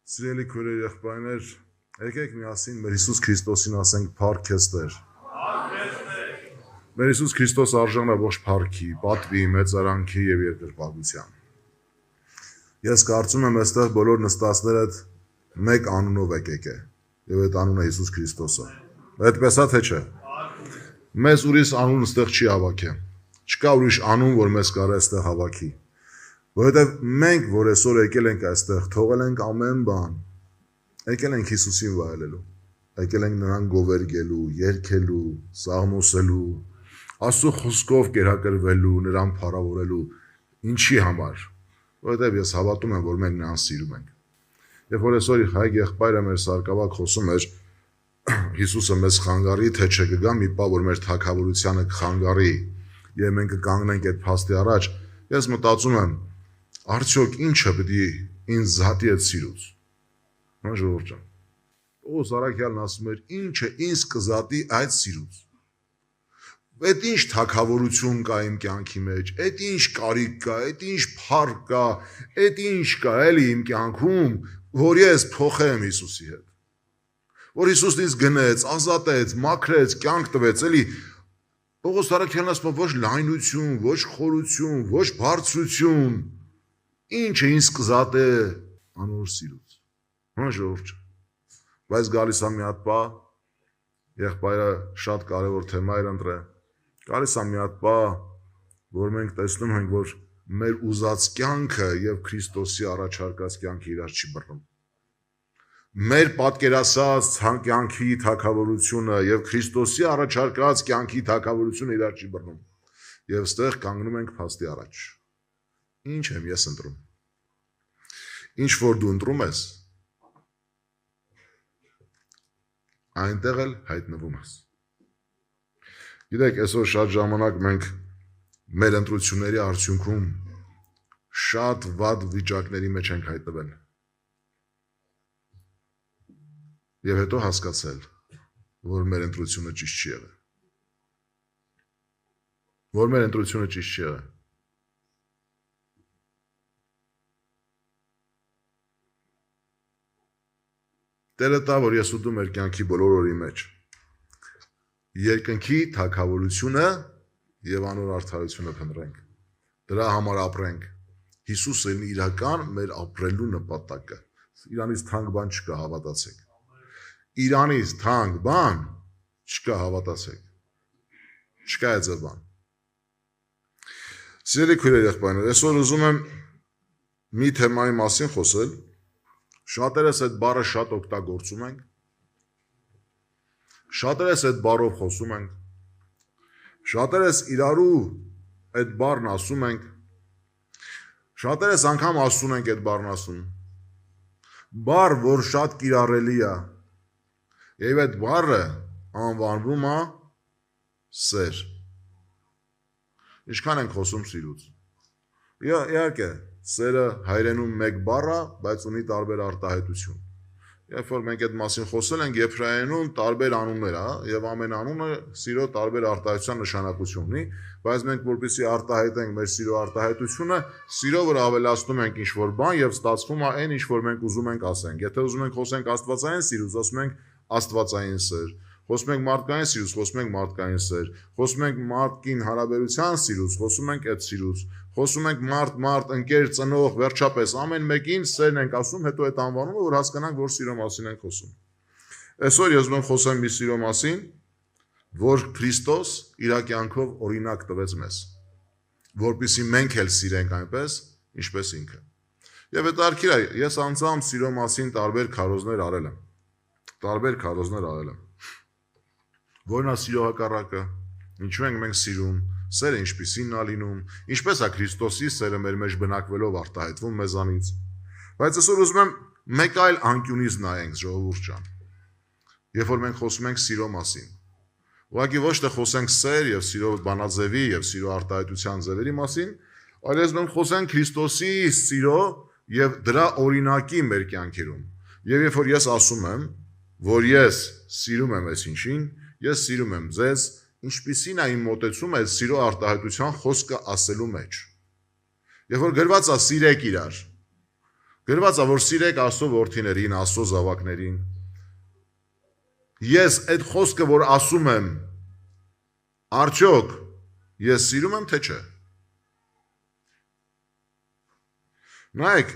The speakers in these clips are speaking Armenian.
Սիրելի քույրեր, եղբայրներ, եկեք միասին մեր Հիսուս Քրիստոսին ասենք փառք քեզ Տեր։ Մեր Հիսուս Քրիստոս արժան է ողջ փառքի, պատվի, մեծարանքի եւ երկրպագության։ Ես կարծում եմ, այստեղ բոլոր նստածներդ մեկ անունով եք եկել, եւ այդ անունը Հիսուս Քրիստոսը։ Այդպես է թե չէ։ Մեզ ուրիշ անուն այստեղ չի հավաքել։ Չկա ուրիշ անուն, որ մեզ կարա այստեղ հավաքի։ Որովհետև մենք, որ այսօր եկել ենք այստեղ, թողել ենք ամեն բան, եկել ենք Հիսուսին վայելելու, եկել ենք նրան գովերգելու, երգելու, սաղմոսելու, Աստծո խոսքով կերակրվելու, նրան փառավորելու, ինչի համար, որովհետև ես հավատում եմ, որ մենք նրան սիրում ենք։ Երբ որ այսօր հայր եղբայրը մեր սարկավակ խոսում էր, Հիսուսը մեզ խանգարի, թե չկգա մի պահ, որ մեր թագավորությանը կխանգարի, եւ մենք կկանգնենք այդ փաստի առաջ, ես մտածում եմ, արդյոք ինչը պետք է ինձ զատի այդ սիրուց։ Ժողովուրդ ջան։ Պողոս Արաքյալն ասում էր, ինչը ինձ կզատի այդ սիրուց։ Այդ ինչ թագավորություն կա իմ կյանքի մեջ, այդ ինչ կարիք կա, այդ ինչ փառք կա, այդ ինչ կա էլի իմ կյանքում, որ ես փոխեմ Հիսուսի հետ։ Որ Հիսուսն ինձ գնեց, ազատեց, մաքրեց, կյանք տվեց, էլի Պողոս Արաքյալն ասում է, ոչ լայնություն, ոչ խորություն, ոչ բարձրություն, ինչը ինձ կզատե անոր սիրուց։ Ժողովուրդ։ Բայց գալիս է մի հատ պահ, եղբայրը շատ կարևոր թեմա էր ընտրել։ Գալիս է մի հատ պահ, որ մենք տեսնում ենք, որ մեր ուզած կյանքը եւ Քրիստոսի առաջարկած կյանքը իրար չի բռնում։ Մեր պատկերացած կյանքի թագավորությունը եւ Քրիստոսի առաջարկած կյանքի թագավորությունը իրար չի բռնում։ Եվ ստեղ կանգնում ենք փաստի առաջ։ Ինչ եմ ես ընտրում։ Ինչ որ դու ընտրում ես, այնտեղ էլ հայտնվում ես։ Գիտեք, այսօր շատ ժամանակ մենք մեր ընտրությունների արդյունքում շատ վատ վիճակների մեջ ենք հայտնվել։ Եվ հետո հասկացել, որ մեր ընտրությունը ճիշտ չի եղել։ Որ մեր ընտրությունը ճիշտ չի եղել։ Տերը տա, որ ես ուտում մեր կյանքի բոլոր օրի մեջ երկնքի թագավորությունը եւ անոր արդարությունը փնտրենք։ Դրա համար ապրենք։ Հիսուսը είναι իրական մեր ապրելու նպատակը։ Իրանից թանկ բան չկա, հավատացեք։ Իրանից թանկ բան չկա, հավատացեք։ Չկա այդ բան։ Սիրելի քույրեր, եղբայրներ, այսօր ուզում եմ մի թեմայի մասին խոսել։ Շատերս այդ բառը շատ օգտագործում ենք։ Շատերս այդ բառով խոսում ենք։ Շատերս իրարու այդ բառն ասում ենք։ Շատերս անգամ ասում ենք այդ բառն ասում։ Բառ, որ շատ կիրառելի է։ Եվ այդ բառը անվանվում է սեր։ Ինչքան ենք խոսում սիրուց։ Իհարկե, սերը հայերենում մեկ բառ է, բայց ունի տարբեր արտահայտություն։ Երբ որ մենք այդ մասին խոսել ենք, եբրայերենում տարբեր անուններ է, եւ ամեն անունը սիրո տարբեր արտահայտության նշանակություն ունի, բայց մենք որպեսզի արտահայտենք մեր սիրո արտահայտությունը, սիրո վրա ավելացնում ենք ինչ-որ բան եւ ստացվում է այն, ինչ որ մենք ուզում ենք ասենք։ Եթե ուզում ենք խոսենք աստվածային սիրուց, ասում ենք աստվածային սեր։ Խոսում ենք մարդկային սիրուց, խոսում ենք մարդկային սեր։ Խոսում ենք մարդկին հարաբերության սիրուց, խոսում ենք այդ սիրուց։ Խոսում ենք մարդ, ընկեր, ծնող, վերջապես ամեն մեկին սերն ենք ասում, հետո այդ անվանումը, որ հասկանանք, որ սիրո մասին ենք խոսում։ Այսօր ես ուզում եմ խոսեմ մի սիրո մասին, որ Քրիստոս իր կյանքով օրինակ տվեց մեզ, որպեսզի մենք էլ սիրենք այնպես, ինչպես ինքը։ Եվ հետաքրքիր է, ես անձամբ սիրո մասին տարբեր քարոզներ արել եմ։ Որն է սիրո հակառակը, ինչու ենք մենք սիրում, սերը ինչպիսին է լինում, ինչպես է Քրիստոսի սերը մեր մեջ բնակվելով արտահայտվում մեզանից։ Բայց այսօր ուզում եմ մեկ այլ անկյունից նայենք, ժողովուրդ ջան։ Երբ որ մենք խոսում ենք սիրո մասին, ուղղակի ոչ թե խոսենք սեր եւ սիրո բանաձևի եւ սիրո արտահայտության ձևերի մասին, այլ ես մենք խոսենք Քրիստոսի սիրո եւ դրա օրինակի մեր կյանքերում։ Եվ երբ որ ես ասում եմ, որ ես սիրում եմ այսինչին, ես սիրում եմ ձեզ, ինչպիսին է իմ մոտեցումը այդ սիրո արտահայտության խոսքը ասելու մեջ։ Երբ որ գրված է սիրեք իրար, Գրված է, որ սիրեք Աստծո որդիներին, Աստծո զավակներին։ Ես այդ խոսքը, որ ասում եմ, արդյոք ես սիրում եմ, թե չէ։ Նայեք,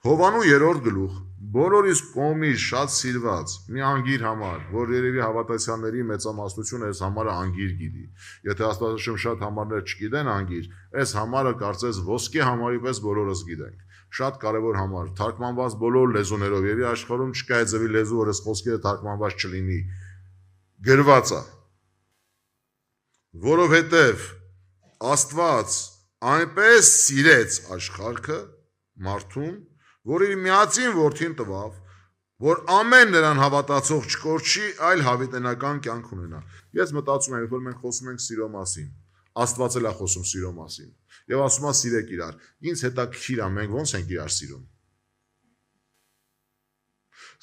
Հովանու 3-րդ գլուխ, բոլորիս կողմից շատ սիրված մի անգիր համար, որ երևի հավատացյալների մեծամասնությունը այս համարը անգիր գիտի։ Եթե Աստվածաշունչ շատ համարներ չգիտեն անգիր, այս համարը կարծես ոսկե համարի պես բոլորս գիտենք։ Շատ կարևոր համար, թարգմանված բոլոր լեզուներով, եւ աշխարհում չկա այդ ձևի լեզու, որ այս խոսքերը թարգմանված չլինի։ Գրված է, որովհետև Աստված այնպես սիրեց աշխարհը մարդուն, որ իր միածին որդին տվավ, որ ամեն նրան հավատացող չկորչի, այլ հավիտենական կյանք ունենա։ Ես մտածում եմ, որ մենք խոսում ենք սիրո մասին, Աստված էլ է խոսում սիրո մասին, եւ ասում է սիրեք իրար։ Ինձ հետաքրքիր է, մենք ո՞նց ենք իրար սիրում։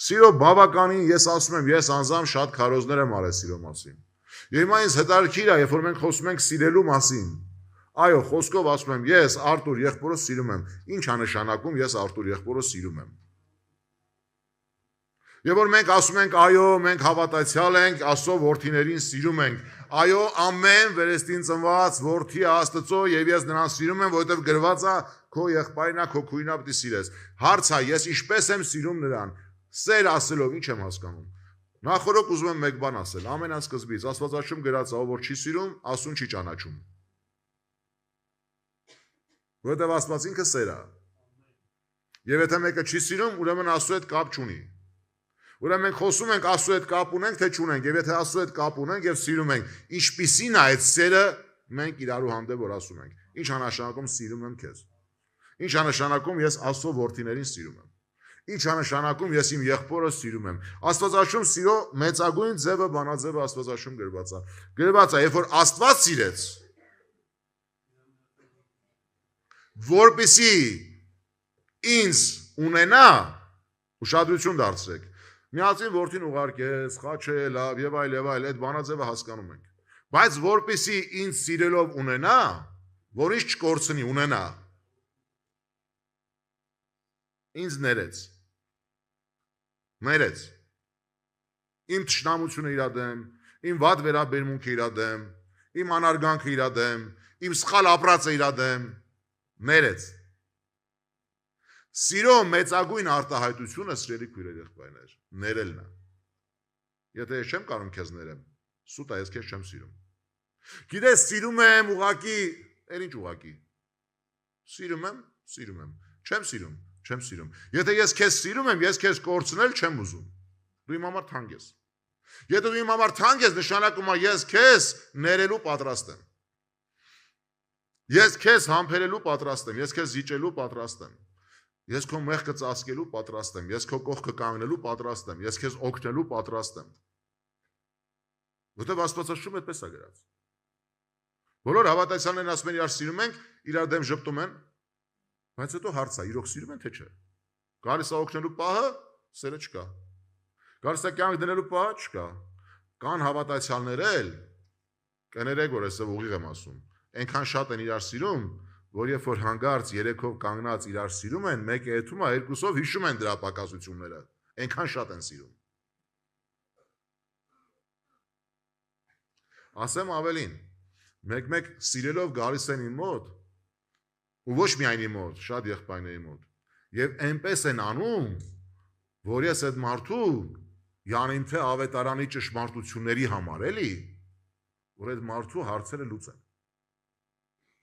Սիրո բավականին ես ասում եմ, ես անձամբ շատ քարոզներ եմ արել սիրո մասին։ Եվ հիմա ինձ հետաքրքիր է, երբ որ մենք խոսում ենք սիրելու մասին։ Այո, խոսքով ասում եմ, ես Արտուր եղբորս սիրում եմ։ Ինչ է նշանակում ես Արտուր եղբորս սիրում եմ։ Եվ որ մենք ասում ենք, այո, մենք հավատացյալ ենք, Աստծո որդիներին սիրում ենք։ Այո, ամեն վերստին ծնված որդի Աստծո եւ ես նրան սիրում եմ, որովհետեւ գրված է քո եղբայրն է, քո քույրն է պիտի սիրես։ Հարց է, ես ինչպես եմ սիրում նրան։ Սեր ասելով ինչ եմ հասկանում։ Նախորդ ուզում եմ մեկ բան ասել, ամենասկզբից Աստվածաշունչ գրած է, ով որ չի սիրում, Աստծուն չի ճանաչում։ Որովհետև Աստված ինքը սեր է։ Եվ եթե մեկը չի սիրում, ուրեմն Աստծո հետ կապ չունի։ Ուրեմն մենք խոսում ենք Աստծո հետ կապ ունենք, թե չունենք, եւ եթե Աստծո հետ կապ ունենք եւ սիրում ենք, ինչպիսին է այդ սերը, մենք իրարու հանդեպ որ ասում ենք։ Ինչ է նշանակում սիրում եմ քեզ։ Ինչ է նշանակում ես Աստծո որդիներին սիրում եմ։ Ինչ է նշանակում ես իմ եղբորը սիրում եմ։ Աստվածաշունչ սիրո մեծագույն ձևը բանաձևը Աստվածաշունչ գրված է։ Գրված է, երբ որ Աստված սիրեց, որպեսզի ինձ ունենա, ուշադրություն դարձրեք, միածին որդին ուղարկեց, խաչել, լավ եւ այլ, այդ բանաձևը հասկանում ենք։ Բայց որպեսզի ինձ սիրելով ունենա, որ ինչ չկորցնի, ունենա, ինձ ներեց, իմ թշնամությունը իրա դեմ, իմ վատ վերաբերմունքը իրա դեմ, իմ անարգանքը իրա դեմ, իմ սխալ ապրածը իրա դեմ, ներեց։ Սիրո մեծագույն արտահայտությունը սիրելի քույրեր եղբայրներ, ներելն է։ Եթե ես չեմ կարող քեզ ներեմ, սուտ է, ես քեզ չեմ սիրում։ Գիտես, սիրում եմ ուղակի, ինչ ուղակի։ Սիրում եմ, չեմ սիրում։ Եթե ես քեզ սիրում եմ, ես քեզ կորցնել չեմ ուզում։ Դու իմ համար թանկ ես։ Եթե դու իմ համար թանկ ես, նշանակում է ես քեզ ներելու պատրաստ եմ։ Ես քեզ համբերելու պատրաստ եմ, ես քեզ զիջելու պատրաստ եմ։ Ես քո մեղքը ծածկելու պատրաստ եմ, ես քո կողքը կանգնելու պատրաստ եմ, ես քեզ օգնելու պատրաստ եմ։ Որտեվ Աստվածաշունչը այդպես է գրած։ Բոլոր հավատացյալներն ասում են իրար սիրում ենք, իրար դեմ ժպտում են, բայց հետո հարց է, իրոք սիրում են թե չէ։ Գալիս է օգնելու պահը, սերը չկա։ Գալիս է կյանք դնելու պահը, չկա։ Կան հավատացյալներ էլ, կներեք, որ այսօր ուղիղ եմ ասում, այնքան շատ են իրար սիրում, որ երբ որ հանգարց երեքով կանգնած իրար սիրում են, մեկը եթում է, երկուսով հիշում են դրա պակասությունները, այնքան շատ են սիրում։ Ասեմ ավելին, մեկ սիրելով գալիս են իմ մոտ, ու ոչ միայն իմ մոտ, շատ եղբայրների մոտ, եւ այնպես են անում, որ ես այդ մարդու յանին թե ավետարանի ճշմարտությունների համար, էլի, որ այդ մարդու հարցերը լուծեն։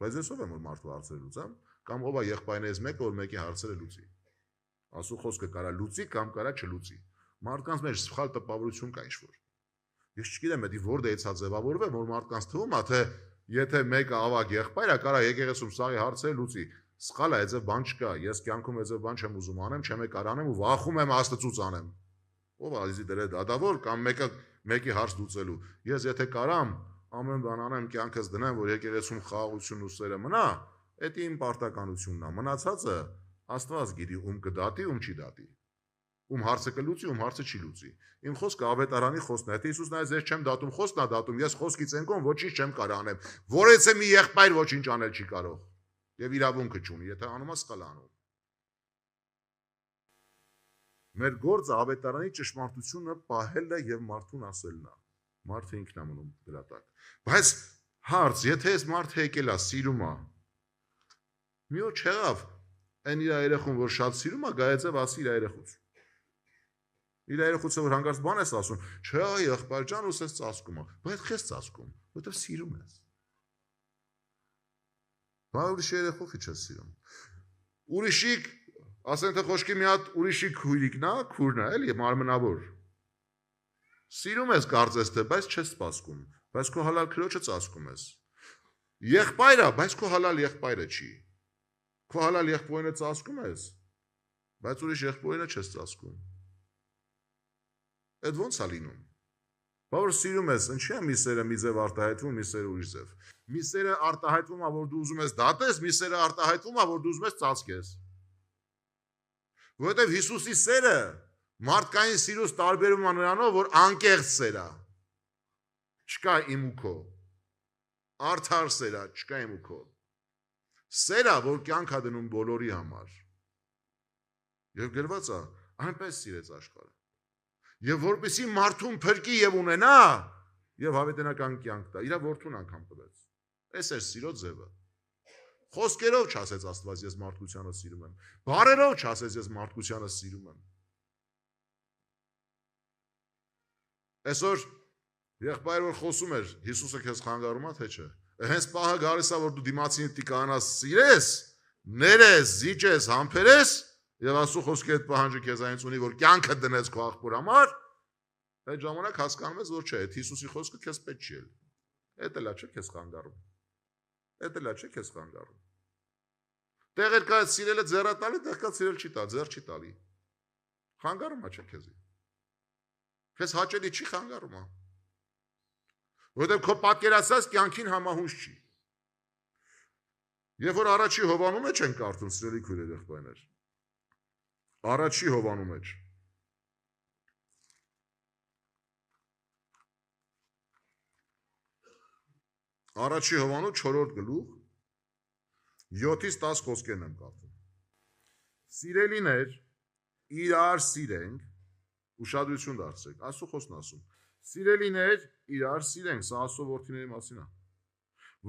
Բայց ես ով եմ որ մարդու հարցերը լուծեմ, կամ ով է եղբայրներից մեկը, որ մեկի հարցերը լուծի։ Ասու խոսքը կարա լուծի կամ կարա չլուծի։ Մարդկանց մեջ սխալ տպավորություն կա ինչ-որ։ Ես չգիտեմ, դա որ դեից է ձևավորվել, որ մարդկանց թվում է, թե եթե մեկը ավագ եղբայր է, կարա եկեղեցում սաղի հարցերը լուծի։ Սխալ է, այդպես բան չկա։ Ես կյանքում այդպես բան չեմ ուզում անեմ, չեմ եկար անեմ ու վախում եմ Աստծուց անեմ։ Ով է իզի դրե դադավոր կամ մեկի հարց լուծելու։ Ես եթե կարամ ամեն բան անեմ, կյանքս դնեմ, որ եկեղեցում խաղաղություն ու սերը մնա, դա իմ պարտականությունն է։ Մնացածը Աստված գիտի ում կդատի, ում չի դատի։ Ում հարցը կլուծի, ում հարցը չի լուծի։ Իմ խոսքը ավետարանի խոսքն է։ Եթե Հիսուսն այս ես չեմ դատում, խոսքն է դատում, ես խոսքից ենքոն ոչինչ չեմ կարող անեմ։ Որից է մի եղբայր ոչինչ անել չի կարող։ Եվ իրավունքը չունի, եթե անում է սխալ անում։ Մեր գործը ավետարանի ճշմարտությունը պահելն է եւ մարդուն ասելն է։ Մարդը ինքն է մնում դրա տակ։ Բայց հարց, եթե այս մարդը եկել է, սիրում է, մի օր չեղավ, այն իր երեխուն, որ շատ սիրում է, գայեցև ասի իր երեխուց։ Իր երեխուցը, որ հանգարց բան ես ասում, չէ, եղբայր ջան, ուսես ծածկում է, բայց քեզ ծածկում, որտեղ սիրում ես։ Բայց ուրիշ երեխուխի չես սիրում։ Ուրիշիկ, ասեն թե խոսքի մի հատ ուրիշի քույրիկն է, քուրն է, էլի մարմնավոր։ Սիրում ես կարծես թե, բայց չես սպասկում, բայց քո հալալ քրոջը ծածկում ես։ Եղբայր է, բայց քո հալալ եղբայրը չի։ Քո հալալ եղբայրը ծածկում ես, բայց ուրիշ եղբայրը չես ծածկում։ Այդ ո՞նց է լինում։ Բավար սիրում ես, ինչի՞ է մի սերը մի ձև արտահայտվում, մի սերը ուրիշ ձև։ Մի սերը արտահայտվում է, որ դու ուզում ես դատես, մի սերը արտահայտվում է, որ դու ուզում ես ծածկես։ Որովհետև Հիսուսի սերը մարդկային սիրուց տարբերվում է նրանով, որ անկեղծ սեր է։ Չկա իմ ու քո։ Արդար սեր է, չկա իմ ու քո։ Սեր է, որ կյանք է դնում բոլորի համար։ Եվ գրված է, այնպես սիրեց աշխարհը։ Եվ որպեսի մարդուն փրկի եւ ունենա, եւ հավիտենական կյանք տա, իր որդուն անգամ տվեց։ Այս էր սիրո ձևը։ Խոսքերով չասեց Աստված ես մարդկությանը սիրում եմ, բառերով չասեց ես մարդկությանը սիրում եմ։ Այսօր եղբայրը որ խոսում էր, Հիսուսը քեզ խանգարում է, թե չէ։ Հենց պահը գալիս է, որ դու դիմացինի տիկանաս սիրես, ներես, զիջես, համբերես, եւ Աստծո խոսքի այդ պահանջը քեզ այնց ունի, որ կյանքը դնես քո աղբոր համար, այդ ժամանակ հասկանում ես, որ չէ, այդ Հիսուսի խոսքը քեզ պետք չի էլ։ Էդ էլա չէ քեզ խանգարում։ Էդ էլա չէ քեզ խանգարում։ Տեղեր կա սիրելը ձեռա տալի, տեղ կա սիրել չի տա, ձեռ չի տալի։ Խանգարում է չէ քեզի։ Քեզ հաճելի չի խանգարում է։ Որովհետև քո պատկերացած կյանքին համահունչ չի։ Երբ որ առաջի Հովանու մեջ են կարդում սիրելի քույրեր եղբայրներ, առաջի Հովանու մեջ առաջի Հովանու 4-րդ գլուխ 7-ից 10 խոսքերն եմ կարդում։ Սիրելիներ, իրար սիրենք, ուշադրություն դարձրեք, Աստծո խոսքն ասում։ Սիրելիներ, իրար սիրենք, սա Աստծո որդիների մասին է։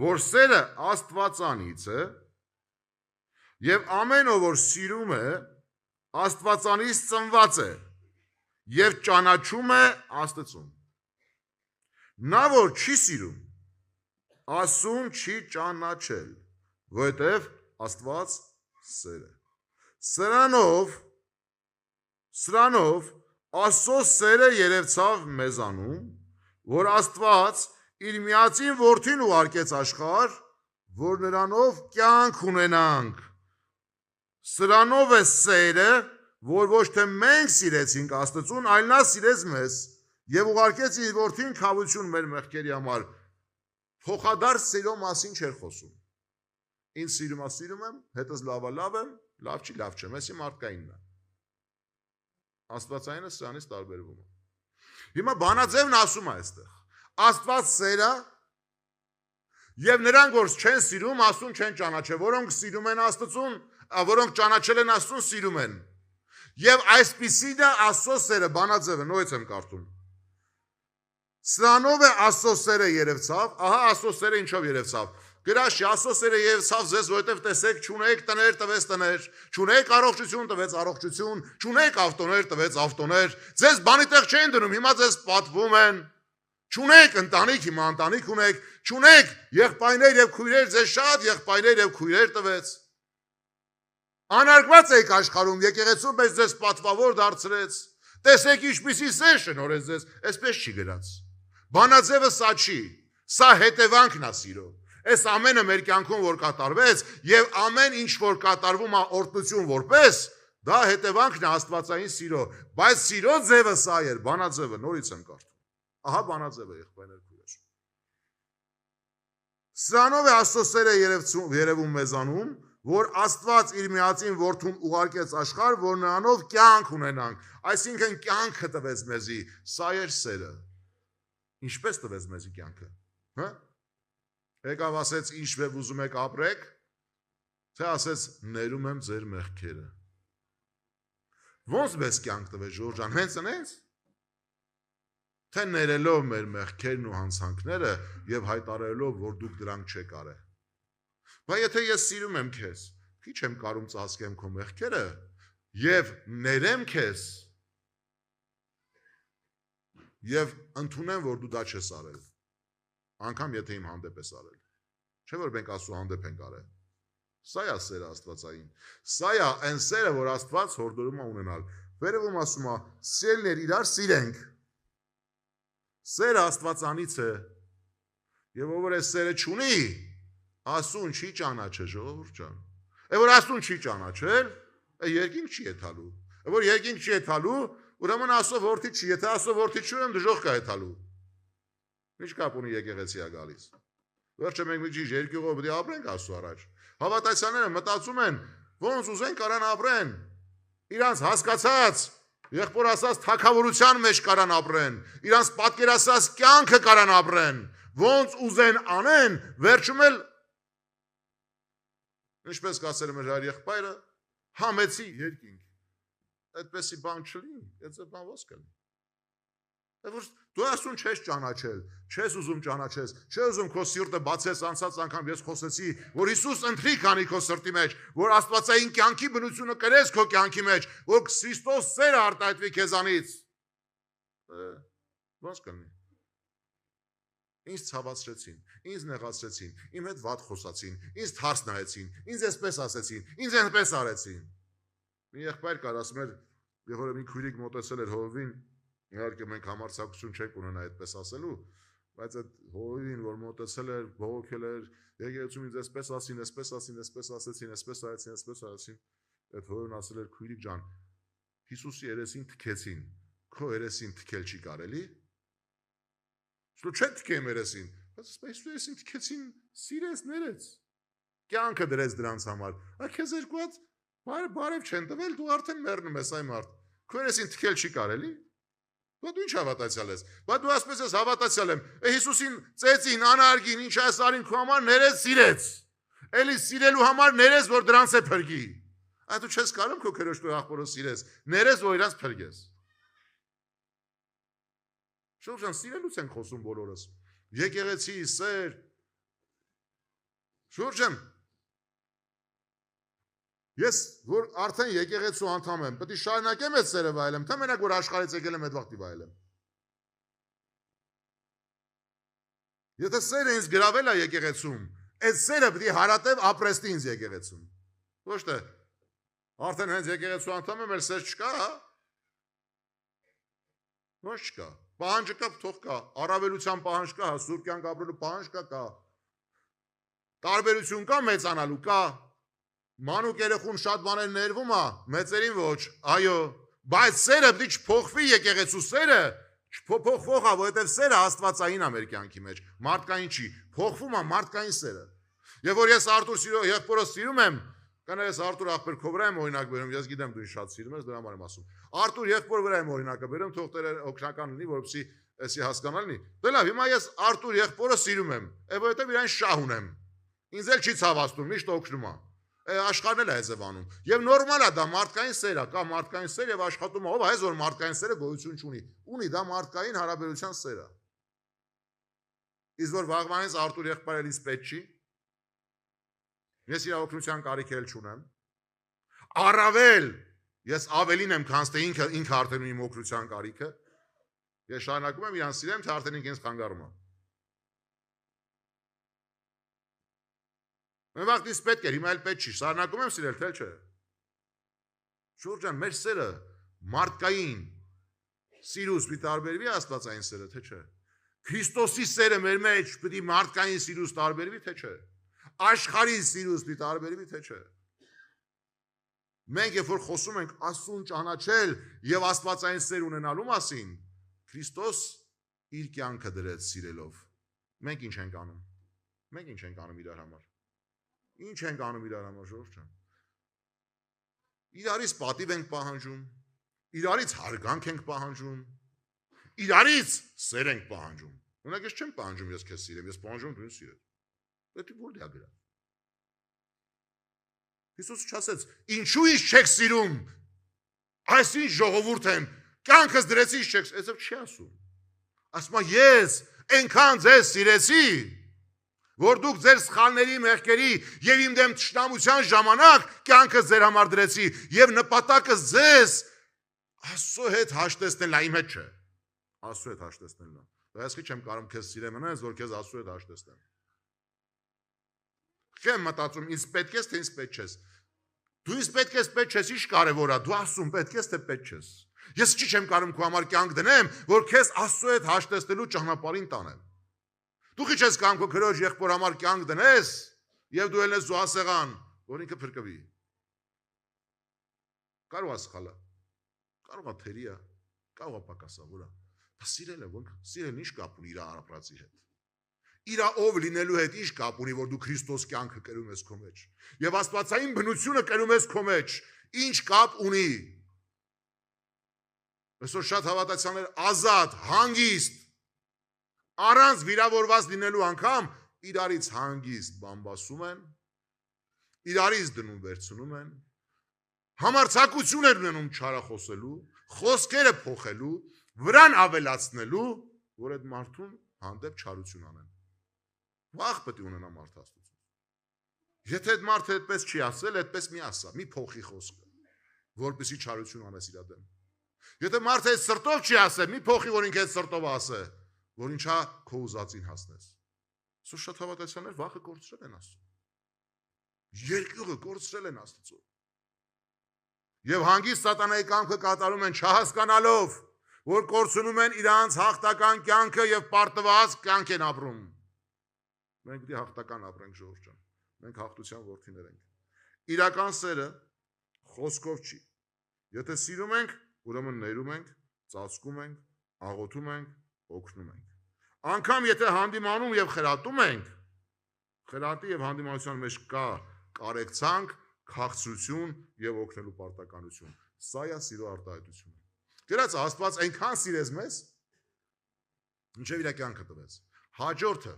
Որ սերը Աստվածանից է, եւ ամեն ով որ սիրում է, Աստվածանից ծնված է եւ ճանաչում է Աստծուն։ Նա որ չի սիրում, Աստծուն չի ճանաչել, որովհետև Աստված սեր է։ Սրանով Աստծո սերը երևցավ մեզանում, որ Աստված իր միածին որդին ուղարկեց աշխարհ, որ նրանով կյանք ունենանք։ Սրանով է սերը, որ ոչ թե մենք սիրեցինք Աստծուն, այլ նա սիրեց մեզ եւ ուղարկեց իր որդին քավություն մեր մեղքերի համար։ Փոխադարձ սիրո մասին չէր խոսում։ Ինձ սիրում եմ, հետս լավա լավ եմ, լավ չի, լավ չեմ, էսի մարդկայինն է։ Աստվածայինը սրանից տարբերվում է։ Հիմա բանաձևն ասում է այստեղ. Աստված սեր է եւ նրանք որ չեն սիրում, Աստծուն չեն ճանաչել, որոնք սիրում են Աստծուն, որոնք ճանաչել են Աստծուն, սիրում են։ Եվ այսպիսին է Աստծո սերը, բանաձևը, նույնպես եմ կարդում։ Սրանով է Աստծո սերը երևցավ, ահա Աստծո սերը ինչով երևցավ։ Գրաշի Աստծո սերը երևցավ ձեզ, որովհետև տեսեք, չունեք տներ, տվեց տներ, չունեք առողջություն, տվեց առողջություն, չունեք ավտոներ, տվեց ավտոներ, ձեզ բանի տեղ չեն դնում, հիմա ձեզ պատվում են։ Չունեք ընտանիք, հիմա ընտանիք ունեք, չունեք եղբայրներ եւ քույրեր, ձեզ շատ եղբայրներ եւ քույրեր տվեց։ Անարգված եք աշխարհում, եկեղեցու մեջ ձեզ պատվավոր դարձրեց։ Տեսեք ինչպիսի սեր շնորհեց ձեզ, այսպես չի գրած։ Բանաձևը սա չի, սա հետևանքն է սիրո։ Այս ամենը մեր կյանքում որ կատարվեց եւ ամեն ինչ որ կատարվում է օրհնություն որպես, դա հետևանքն է աստվածային սիրո, բայց սիրո ձևը սա էր, բանաձևը, նորից եմ կարդում։ Ահա բանաձևը եղբայրներ քույրեր։ Սրանով է Աստծո սերը երևում մեզանում, որ Աստված իր միածին որդուն ուղարկեց աշխարհ, որ նրանով կյանք ունենանք, այսինքն կյանքը տվեց մեզի, սա էր սերը։ Ինչպես տվեց մեզի կյանքը, հա? Եկավ ասեց ինչպես ուզում եք ապրեք, թե ասեց ներում եմ ձեր մեղքերը։ Ոնց մեզ կյանք տվեց Ժողովուրդ ջան, հենց այնպես։ Թե ներելով մեր մեղքերն ու հանցանքները եւ հայտարարելով, որ դուք դրանք չեք արել։ Բայց եթե ես սիրում եմ քեզ, քիչ եմ կարում ծածկեմ քո մեղքերը եւ ներեմ քեզ եւ ընդունեմ, որ դու դա չես արել։ Անկամ եթե իմ հանդեպ ես արել։ Չէ՞ որ մենք Աստծո հանդեպ ենք արել։ Սա է սերը Աստվածային։ Սա է այն սերը, որ Աստված հորդորում է ունենալ։ Վերևում ասում է, սիրելիներ իրար սիրենք։ Սերը Աստվածանից է։ Եվ ով որ է սերը չունի, Աստուն չի ճանաչել, ժողովուրդ ջան։ Որ Աստուն չի ճանաչել, երկինք չի եթալու։ Որ երկինք չի եթալու, ուրեմն Աստծո որդի չի, եթե Աստծո որդի չի, ուրեմն դժոխք է եթալու։ Ինչ կապ ունի եկեղեցիա գալիս։ Վերջը մենք մի ճիշտ երկյուղով պետք է ապրենք Աստծո առաջ։ Հավատացյալները մտածում են, ոնց ուզեն կարան ապրեն։ Իրանց հասկացած, եղբոր ասած թագավորության մեջ կարան ապրեն, իրանց պատկերացած կյանքը կարան ապրեն, ոնց ուզեն անեն, վերջում էլ ինչպես կասել մեր հայր եղբայրը, համեցի երկինք։ Այդպեսի բան չլինի, այդ բան ո՞ս կլինի։ Դու Աստծուն չես ճանաչել, չես ուզում ճանաչես, չես ուզում քո սիրտը բացես, անցած անգամ ես խոսեցի, որ Հիսուս ընտրի քանի քո սրտի մեջ, որ աստվածային կյանքի բնությունը կրես քո կյանքի մեջ, որ Քրիստոս սերը արտահայտվի քեզանից։ Ո՞նց կլինի։ Ինձ ցավացրեցին, ինձ նեղացրեցին, իմ հետ վատ խոսացին, ինձ թարս նայեցին, ինձ այսպես ասեցին, ինձ այնպես արեցին։ Մի եղբայր կար, ասում էր, որ մի քույրիկ մոտեցել էր հովին, իհարկե մենք համարձակություն չենք ունենա այդպես ասելու, բայց այդ հովին, որ մոտեցել էր, բողոքել էր, եկեղեցում ինձ այսպես ասին, այսպես ասին, այսպես ասեցին, այսպես արեցին, այսպես արեցին, այդ հովին ասել էր քույրիկ ջան, Հիսուսի երեսին թքեցին, քո երեսին թքել չի կարելի։ Շուտ չեն թքեմ երեսին, բայց Հիսուսի երեսին թքեցին, սիրեց, ներեց։ Կյանքը դրեց դրանց համար։ Քեզ երկու հատ բարև չեն տվել, դու արդեն մեռնում ես այ մարդ։ Քո երեսին թքել չի կարելի։ Բայց դու ինչ հավատացյալ ես։ Բայց դու ասես ես հավատացյալ եմ։ Հիսուսին ծեծին, անարգին, ինչ այս արին քո համար ներեց, սիրեց։ Էլի սիրելու համար ներեց, որ դրանց է փրկի։ Այդ դու չես կարող քո քրոջ դու աղբորը սիրես, ներես, որ իրանց փրկես։ Շուրջան սիրելուց ենք խոսում բոլորս։ Եկեղեցի, սեր։ Շուրջան ես որ արդեն եկեղեցու անդամ եմ, պետք է շարունակեմ այդ սերը վայելեմ, թե մենակ որ աշխարհից եկել եմ այդ վաղտի վայելեմ։ Եթե սերը ինձ գրավել է եկեղեցում, այդ սերը պետք է հարատև ապրեստի ինձ եկեղեցում։ Ոչ թե արդեն հենց եկեղեցու անդամ եմ, էլ սեր չկա, հա։ Ոչ չկա։ Պահանջը կա, թող կա, առավելության պահանջ կա, սուրբ կյանք ապրելու պահանջ կա։ Տարբերություն կա մեծանալու, կա։ Մանուկ երեխուն շատ բաներ ներվում է, մեծերին ոչ, այո, բայց սերը պետք է չփոխվի եկեղեցու սերը, չփոխվող է, որովհետև սերը աստվածային է մեր կյանքի մեջ, մարդկային չի, փոխվում է մարդկային սերը։ Եվ որ ես Արտուր եղբորս սիրում եմ, կներես Արտուր աղբեր քո վրա եմ օրինակ բերում, ես գիտեմ դու շատ սիրում ես, դրա համար եմ ասում։ Արտուր եղբոր վրա եմ օրինակը բերում, թող Տերը օգնական լինի, որպեսզի էսի հասկանալ լինի։ Դե լավ, հիմա ես Արտուր եղբորը սիրում եմ, որովհետև իրան շահ ունեմ։ Ինձ էլ չի ցավացնում, միշտ օգնում է։ Աշխարհն էլ է զվանում։ Եվ նորմալ է դա մարդկային սեր է, կա մարդկային սեր եւ աշխատում է, ով այս որ մարդկային սերը գոյություն չունի։ Ունի դա մարդկային հարաբերության սեր է։ Իսկ որ վաղվանից Արտուր եղբայրից պետք չի։ Ես իր օգնության կարիք էլ չունեմ։ Առավել ես ավելին եմ, քան թե ինքը արդեն ունի օգնության կարիքը։ Ես շարունակում եմ իրան սիրեմ, թե արդեն ինքը ինձ խանգարում է։ Մեր վաղտից պետք էր, հիմա էլ պետք չի, շարունակում եմ սիրել, թե չէ։ Շուրջան, մեր սերը մարդկային սիրուց պիտի տարբերվի աստվածային սերը, թե չէ։ Քրիստոսի սերը մեր մեջ պիտի մարդկային սիրուց տարբերվի, թե չէ։ Աշխարհի սիրուց պիտի տարբերվի, թե չէ։ Մենք երբ որ խոսում ենք Աստծուն ճանաչել եւ աստվածային սեր ունենալու մասին, Քրիստոս իր կյանքը դրեց սիրելով։ Մենք ինչ ենք անում։ Մենք ինչ ենք անում իրար համար։ Ինչ ենք անում իրար համար, ժողովուրդ ջան։ Իրարից պատիվ ենք պահանջում, իրարից հարգանք ենք պահանջում, իրարից սեր ենք պահանջում։ Օրինակ ես չեմ պահանջում, ես քեզ սիրեմ, ես պահանջում դու ինձ սիրես։ Պետք է որ դա գրա։ Հիսուսը չասեց, ինչու ինձ չեք սիրում։ Այսինչ ժողովուրդ եմ, կյանքս դրեցի չեք, այսօր չի ասում։ Ասում է ես այնքան ձեզ սիրեցի, որ դուք ձեր սխալների, մեղքերի եւ իմ դեմ թշնամության ժամանակ կյանքս ձեր համար դրեցի եւ նպատակս ձեզ Աստծո հետ հաշտեցնելն է, իմ հետ չէ։ Աստծո հետ հաշտեցնելն է։ Բայց ես չեմ կարող քեզ սիրեմ այնպես, որ քեզ Աստծո հետ հաշտեցնեմ։ Չեմ մտածում, ինձ պետք ես, թե ինձ պետք չես։ Դու ինձ պետք ես, պետք չես, ի՞նչ կարևոր է, դու Աստծուն պետք ես, թե պետք չես։ Ես չի չեմ կարող քո համար կյանք դնեմ, որ քեզ Աստծո հետ հաշտեցնելու ճանապարհին տանեմ։ Դու քիչ ես կամ քո քրոջ եղբոր համար կյանք դնես, եւ դու ելնես զոհասեղան, որ ինքը փրկվի։ Կարող է սխալը, կարող է թերիա, կարող է պակասավորա։ Դա սիրել է, ոնք սիրելն ինչ կապ ունի իր ապրածի հետ։ Իր ով լինելու հետ ինչ կապ ունի, որ դու Քրիստոս կյանքը կրում ես քո մեջ։ Եվ աստվածային բնությունը կրում ես քո մեջ, ինչ կապ ունի։ Այսօր շատ հավատացյալներ ազատ, հանգիստ, առանց վիրավորված լինելու անգամ իրարից հանգիստ բամբասում են, իրարից դնում վերցնում են, համարձակություն են ունենում չարախոսելու, խոսքերը փոխելու, վրան ավելացնելու, որ այդ մարդուն հանդեպ չարություն անեն։ Վախ պետք է ունենա մարդ Աստծուց։ Եթե այդ մարդը այդպես չի ասել, այդպես մի ասա, մի փոխի խոսքը, որպեսզի չարություն անես իր դեմ։ Եթե մարդը այդ սրտով չի ասել, մի փոխի, որ ինքը այդ սրտով ասե, որ ինչա քո ուզածին հասնես։ Սա շատ հավատացյալներ վախը կորցրել են Աստծո։ Երկյուղը կորցրել են Աստծո։ Եվ հանգիստ սատանայի կամքը կատարում են չհասկանալով, որ կորցնում են իրանց հաղթական կյանքը եւ պարտված կյանք են ապրում։ Մենք դի հաղթական ապրենք ժողովուրդ ջան։ Մենք հաղթության որդիներ ենք։ Իրական սերը խոսքով չի։ Եթե սիրում ենք, ուրեմն ներում ենք, ծածկում ենք, աղոթում ենք, օգնում ենք։ Անկամ եթե հանդիմանում եւ խրատում ենք, խրատի եւ հանդիմանության մեջ կա կարեկցանք, քաղցրություն եւ օգնելու պարտականություն։ Սա է սիրո արտահայտությունը։ Գրած Աստված այնքան սիրեց մեզ, ինչեւ իր կյանքը տվեց։ Հաջորդը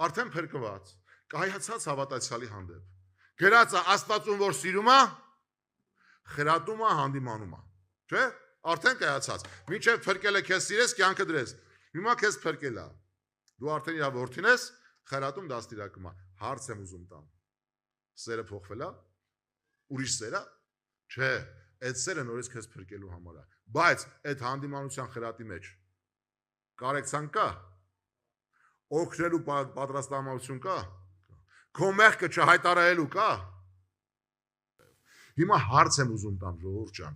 արդեն փրկված, կայացած հավատացյալի հանդեպ։ Գրած Աստվածուն որ սիրում է, խրատում է, հանդիմանում է։ Չէ՞։ Արդեն կայացած։ Մինչև փրկելը քեզ սիրես, կյանքը դրես։ Հիմա քեզ փրկել է։ Դու արդեն իր որդին ես, խրատում դաստիարակում է։ Հարց եմ ուզում տամ։ Սերը փոխվել է։ Ուրիշ սեր է։ Չէ, այդ սերը նորից քեզ փրկելու համար է։ Բայց այդ հանդիմանության խրատի մեջ կարեկցանք կա։ Օգնելու պատրաստամություն կա։ Քո մեղքը չհայտարարելու կա։ Հիմա հարց եմ ուզում տամ ժողովուրդ ջան։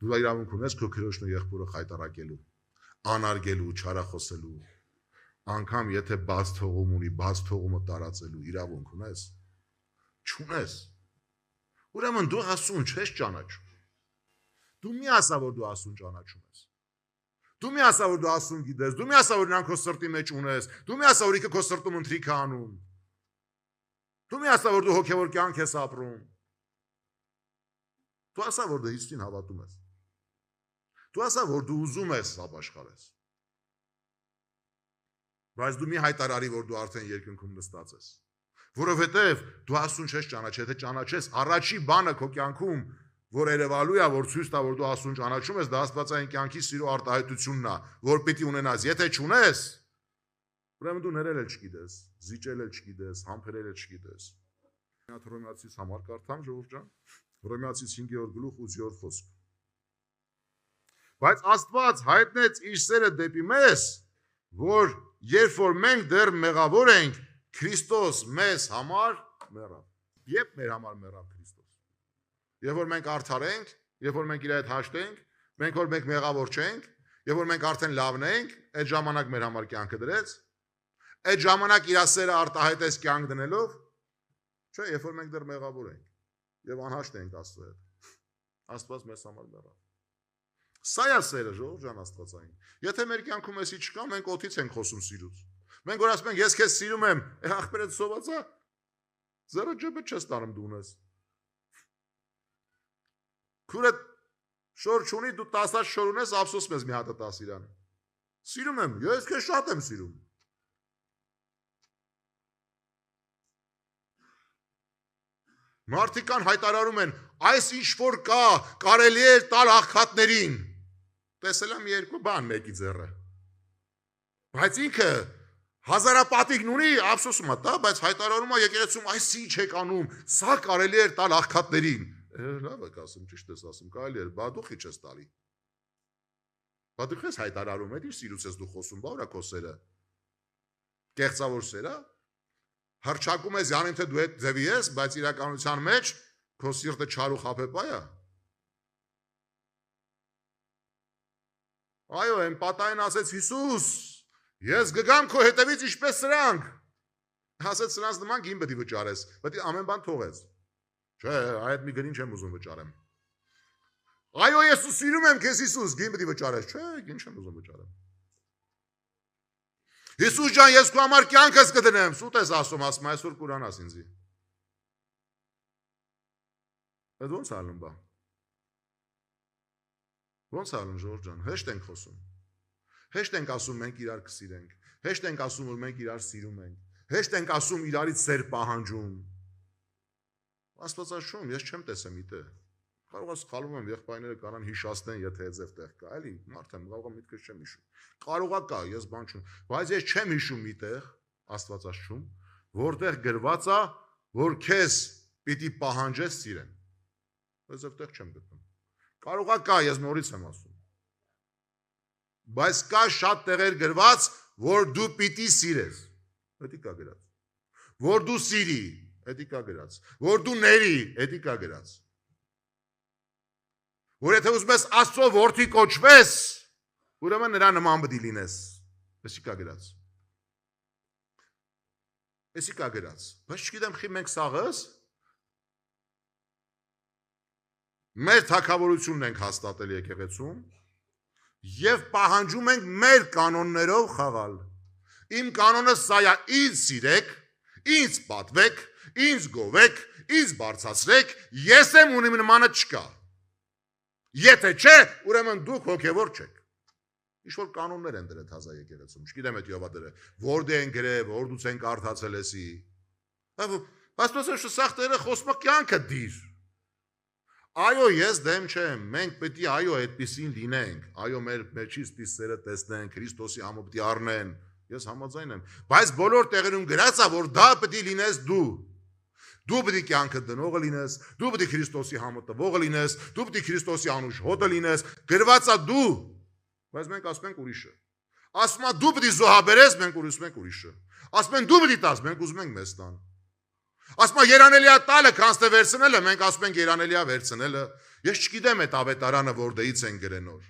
Դու իրավունք ունես քո քրոջն ու եղբորը խայտարակելու, անարգելու, չարախոսելու, անգամ եթե բաց թողում ունի, բաց թողումը տարածելու իրավունք ունես։ Չունես։ Ուրեմն դու Աստծուն չես ճանաչում։ Դու մի ասա որ դու Աստծուն ճանաչում ես։ Դու մի ասա որ դու Աստծուն գիտես, դու մի ասա որ նրան քո սրտի մեջ ունես, դու մի ասա որ ինքը քո սրտում ընթրիք է անում։ Դու մի ասա որ դու հոգևոր կյանք ես ապրում։ Դու ասա որ դու Հիսուսին հավատում ես։ Դու ասա որ դու ուզում ես ապաշխարես։ Բայց դու մի հայտարարի որ դու արդեն երկնքում նստած ես։ Որովհետև դու Աստծուն չես ճանաչել, եթե ճանաչես առաջի բանը քո կյանքում, որ երևալու է, որ ցույց տա, որ դու Աստծուն ճանաչում ես, դա աստվածային կյանքի սիրո արտահայտությունն է, որ պիտի ունենաս։ Եթե չունես, ուրեմն դու ներել էլ չգիտես, զիջել էլ չգիտես, համբերել էլ չգիտես։ Հռոմեացիս համար կարդամ ժողովուրդ ջան, Հռոմեացիս 5-րդ գլուխ 8-րդ խոսք։ Բայց Աստված հայտնեց իր սերը դեպի մեզ, որ երբ որ մենք դեռ մեղավոր ենք, Քրիստոս մեզ համար մեռավ։ Երբ մեր համար մեռավ Քրիստոս։ Երբ որ մենք արդար ենք, երբ որ մենք իր հետ հաշտենք, մենք որ մենք մեղավոր չենք, երբ որ մենք արդեն լավն ենք, այդ ժամանակ մեր համար կյանքը դրեց, այդ ժամանակ իր սերը արտահայտեց կյանք դնելով, չէ, երբ որ մենք դեռ մեղավոր ենք եւ անհաշտ ենք Աստծո հետ։ Աստված մեզ համար մեռավ։ Սա է սերը ժողովուրդ ջան աստվածային։ Եթե մեր կյանքում էսի չկա, մենք օդից ենք խոսում սիրուց։ Մենք որ ասում ենք ես քեզ սիրում եմ, ախպերդ սովածա, 0 ջեբը չես տանում դու ունես։ Քուրդ շոր չունի, դու 10 շոր ունես, ափսոսում ես մի հատ տաս իրան։ Սիրում եմ, ես քեզ շատ եմ սիրում։ Մարդիկ կան հայտարարում են, այս ինչ որ կա, կարելի է տալ աղքատներին։ Տեսել եմ երկու բան մեկի ձեռը։ Բայց ինքը հազարապատիկն ունի, ափսոսում է, դա, բայց հայտարարում է եկեղեցում, այս ինչ եք անում, սա կարելի է տալ աղքատներին։ Լավ եք ասում, ճիշտ ես ասում, կարելի է, բա դու քիչ ես տալի։ Բա դու քեզ հայտարարում ես, սիրուց ես դու խոսում, բա ուրա քո սերը։ Կեղծավոր սերա։ Հրճակում ես յանին թե դու այդ ձևի ես, բայց իրականության մեջ քո սիրտը չար ու խաբեպա է։ Այո, այն պատային ասեց Հիսուս, ես գգամ քո հետևից ինչպես սրանք։ Ասեց սրանց նման գին պետք է վճարես, պետք է ամեն բան թողես։ Չէ, այդ մի գրին չեմ ուզում վճարեմ։ Այո, ես սիրում եմ քեզ Հիսուս, գին պետք է վճարես։ Չէ, գին չեմ ուզում վճարեմ։ Հիսուս ջան, ես քո համար կյանքս կդնեմ, սուտ ես ասում, ասում այսօր կուրանաս ինձի։ Այդ ո՞նց ալնում բա։ Ո՞նց ալնում Ժորժ ջան, հեշտ ենք խոսում։ Հեշտ ենք ասում մենք իրար կսիրենք, հեշտ ենք ասում որ մենք իրար սիրում ենք, հեշտ ենք ասում իրարից սեր պահանջում։ Աստվածաշունչ, ես չեմ տեսել միտը։ Կարող է սխալվում եմ, եղբայրները կարան հիշացնեն, եթե այդպես տեղ կա, էլի, մարդ եմ, կարող է միտքս չեմ հիշում։ Կարող է կա, ես բան չունեմ, բայց ես չեմ հիշում միտեղ, Աստվածաշունչ, որտեղ գրված է, որ քեզ պիտի պահանջես սիրեն։ Ես այդտեղ չեմ գտնում։ Կարող է կա, ես նորից եմ ասում։ Բայց կա շատ տեղեր գրված, որ դու պիտի սիրես։ Դա կա գրած։ Որ դու սիրի, դա կա գրած։ Որ դու ների, դա կա գրած։ Որ եթե ուզում ես Աստծո որդի կոչվես, ուրեմն նրա նման պետք է լինես։ Էսի կա գրած։ Էսի կա գրած։ Բայց չգիտեմ խի մենք սաղս մեր թագավորությունն ենք հաստատել եկեղեցում եւ պահանջում ենք մեր կանոններով խաղալ։ Իմ կանոնը սա է, ինձ սիրեք, ինձ պատվեք, ինձ գովեք, ինձ բարձրացրեք, ես եմ ունիմ նմանը չկա։ Եթե չէ, ուրեմն դուք հոգևոր չեք։ Ինչ որ կանոններ են դրել հազա եկեղեցում, չգիտեմ այդ յովա դրել, որդ են գրել, որդուց են կարդացել էսի։ Աստվածաշունչը սաղ տեղը խոսում է կյանքը դիր։ Այո, ես դեմ չեմ, մենք պետք է այո այդպեսին լինենք, այո մեր մեջից սերը տեսնեն, Քրիստոսի համը պետք է առնեն, ես համաձայն եմ, բայց բոլոր տեղերում գրած է, որ դա պետք է լինես դու։ Դու պետք է կյանքը դնողը լինես, դու պետք է Քրիստոսի համը տվողը լինես, դու պետք է Քրիստոսի անուշ հոտը լինես, գրված է դու, բայց մենք ասում ենք ուրիշը։ Ասում է դու պետք է զոհաբերես, մենք ուզում ենք ուրիշը։ Ասում են դու պետք է տաս, մենք ուզում ենք մեզ տան։ Ասում է երանելիա տալը, քանստե վերցնելը, մենք ասում ենք երանելիա վերցնելը։ Ես չգիտեմ այդ ավետարանը որտեղից են գրենոր։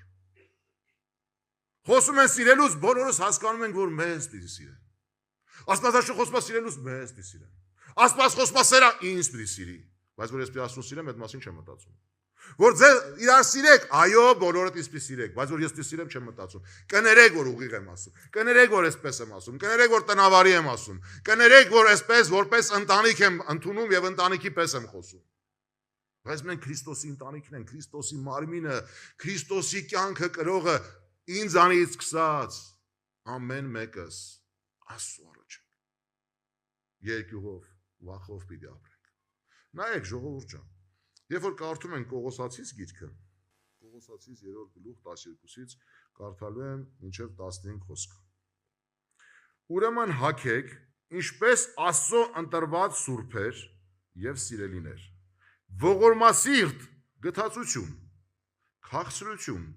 Խոսում են սիրելուց, բոլորս հասկանում ենք, որ մեզ պիտի սիրեն։ Աստվածաշունչը խոսում է սիրելուց, մեզ պիտի սիրեն։ Աստված խոսում է սերա, ինձ պիտի սիրի։ Բայց որ ես պիտի Աստծուն սիրեմ, այդ մասին չեմ մտածում։ Որ ձեր իրար սիրեք, այո, բոլորդ ինձ պիտի սիրեք, բայց որ ես պիտի սիրեմ, չեմ մտածում։ Կներեք, որ ուղիղ եմ ասում, կներեք, որ այսպես եմ ասում, կներեք, որ տնավարի եմ ասում, կներեք, որ այսպես որպես ընտանիք եմ ընդունում եւ ընտանիքի պես եմ խոսում։ Բայց մենք Քրիստոսի ընտանիքն ենք, Քրիստոսի մարմինը, Քրիստոսի կյանքը կրողը ինձանից սկսած ամեն մեկս Աստծո առաջ երկյուղով, վախով պիտի ապրենք։ Նայեք ժողովուրդ ջան, երբ որ կարդում ենք Կողոսացիս գիրքը, Կողոսացիս 3-րդ գլուխ 12-ից կարդալու եմ մինչև 15 խոսքը։ Ուրեմն հագեք, ինչպես Աստծո ընտրված սուրբեր եւ սիրելիներ, ողորմասիրտ գթացություն, քաղցրություն,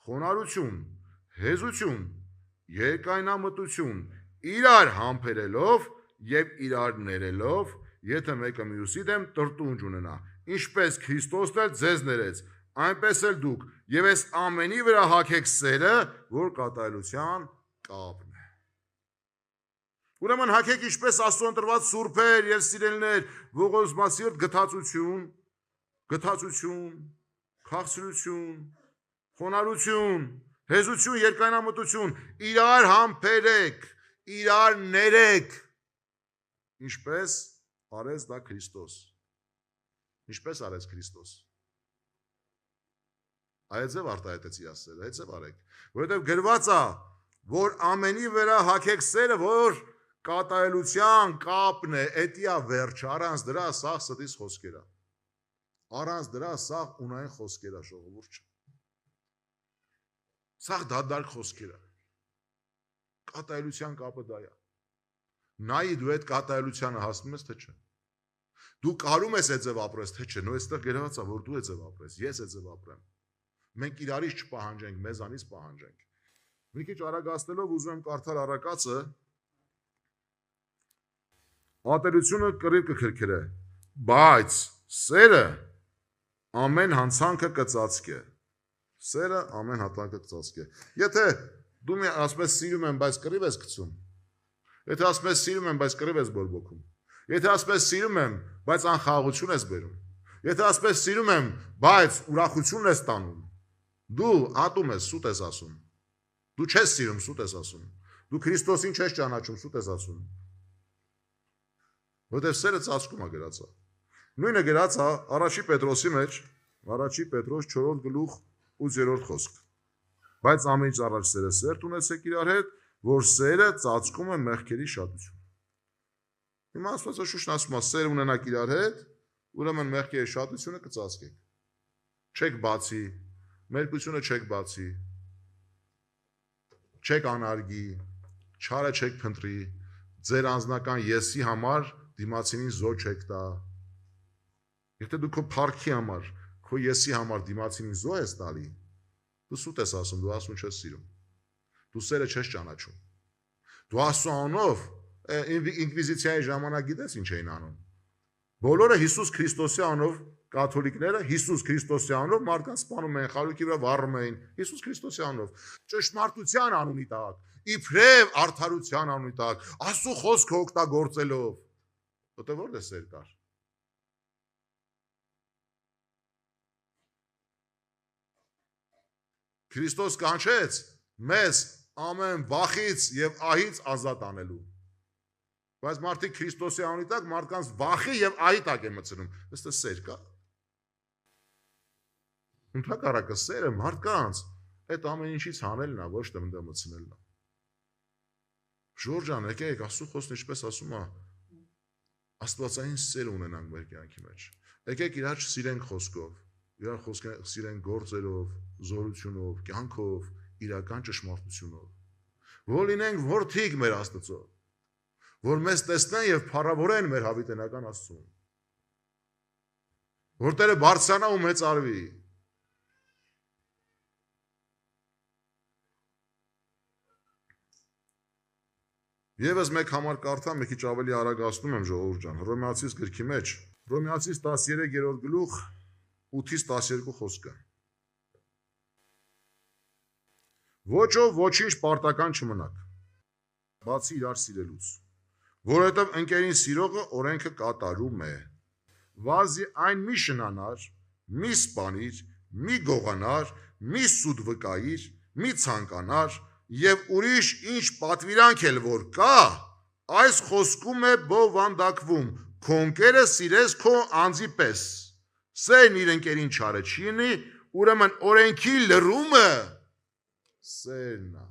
խոնարհություն, հեզություն, երկայնամտություն, իրար համբերելով եւ իրար ներելով, եթե մեկը մյուսի դեմ տրտունջ ունենա, ինչպես Քրիստոսն էլ ձեզ ներեց, այնպես էլ դուք, եւ այս ամենի վրա հագեք սերը, որ կատարելության կապն է։ Ուրեմն հագեք ինչպես Աստծո ընտրված սուրբեր եւ սիրելիներ, ողորմասիրտ գթացություն, քաղցրություն, խոնարհություն, հեզություն, երկայնամտություն, իրար համբերեք, իրար ներեք, ինչպես արեց դա Քրիստոս։ Ինչպես արեց Քրիստոս։ Այդձև արտահայտեցի ասել, այդձև արեք, որովհետև գրված է, որ ամենի վրա հագեք սերը, որ Կատարելության կապն է, էտիա վերջը, առանց դրա սաղ ստից խոսքերա։ Առանց դրա սաղ ունային խոսքերա ժողովուրդ չէ։ Սաղ դադարք խոսքերա։ Կատարելության կապը դա է։ Նայի դու այդ կատարելությանը հասնում ես, թե չէ։ Դու կարում ես այդ ձև ապրես, թե չէ, նո այստեղ գրված է, որ դու այդ ձև ապրես, ես այդ ձև ապրեմ։ Մենք իրարից չպահանջենք, մեզանից պահանջենք։ Մի քիչ արագացնելով ուզում եմ կարդալ առակացը, ատելությունը կռիվ կքրքրե, բայց սերը ամեն հանցանքը կծածկ է։ Սերը ամեն հանցանքը կծածկ է։ Եթե դու ասում ես սիրում եմ, բայց կռիվ ես գցում, եթե ասում ես սիրում եմ, բայց կռիվ ես բորբոքում, եթե ասում ես սիրում եմ, բայց անխաղաղություն ես բերում, եթե ասում ես սիրում եմ, բայց ուրախություն ես տանում, դու ատում ես, սուտ ես ասում, դու չես սիրում, սուտ ես ասում, դու Քրիստոսին չես ճանաչում, սուտ ես ասում, որտեղ սերը ծածկում է գրած է։ Նույնը գրած է Առաջի Պետրոսի մեջ, Առաջի Պետրոս 4 գլուխ 8-րդ խոսք։ Բայց ամենից առաջ սերը սերտ ունեցեք իրար հետ, որ սերը ծածկում է մեղքերի շատություն։ Հիմա Աստվածաշունչն ասում է, սեր ունենաք իրար հետ, ուրեմն մեղքերի շատությունը կծածկեք։ Չեք բացի, մերկությունը չեք բացի, չեք անարգի, չարը չեք փնտրի, ձեր անձնական եսի համար դիմացինին զոհ չեք տա։ Եթե դու քո փառքի համար, քո եսի համար դիմացինին զոհ ես տալի, դու սուտ ես ասում, դու Աստծուն չես սիրում, դու սերը չես ճանաչում, դու Աստծու անունով ինկվիզիցիայի ժամանակ գիտես ինչ էին անում։ Բոլորը Հիսուս Քրիստոսի անունով կաթոլիկները Հիսուս Քրիստոսի անունով մարդկանց սպանում էին, խարույկի վրա վառում էին Հիսուս Քրիստոսի անունով, ճշմարտության անունի տակ, իբրև արդարության անունի տակ, Աստծու խոսքը օգտագործելով, որտեղ որտեղ սեր կար։ Քրիստոս կանչեց մեզ ամեն վախից եւ ահից ազատ անելու։ Բայց մարդիկ Քրիստոսի անունի տակ մարդկանց վախի եւ ահի տակ են մտցնում։ Ըստ սեր կա։ Ընդհակառակը սերը մարդկանց այդ ամեն ինչից հանելն է, ոչ թե մտը մտցնելն է։ Ժորժան, եկեք Աստծո խոսքն ինչպես ասում է, աստվածային սեր ունենանք մեր կյանքի մեջ։ Եկեք իրար սիրենք խոսքով, իրար խոսքը սիրենք գործերով, զորությունով, կյանքով, իրական ճշմարտությունով։ Որ լինենք որդիք մեր Աստծո, որ մեզ տեսնեն եւ փառավորեն մեր հավիտենական Աստծուն։ Որ Տերը բարձրանա ու մեծարվի։ Եվս մեկ համար կարդամ, մի քիչ ավելի արագացնում եմ ժողովուրդ ջան, Հռոմեացիս գրքի մեջ, Հռոմեացիս 13-րդ գլուխ 8-ից 12 խոսքը։ Ոչով ոչինչ պարտական չմնաք, բացի իրար սիրելուց, որովհետև ընկերին սիրողը օրենքը կատարում է։ Վազի այն մի շնանար, մի սպանիր, մի գողանար, մի սուտ վկայիր, մի ցանկանար, եւ ուրիշ ինչ պատվիրանք էլ որ կա, այս խոսքում է բովանդակվում, քո ընկերը սիրես քո անձի պես։ Սերն իր ընկերին չարը չի ունի, ուրեմն օրենքի լրումը սերն է։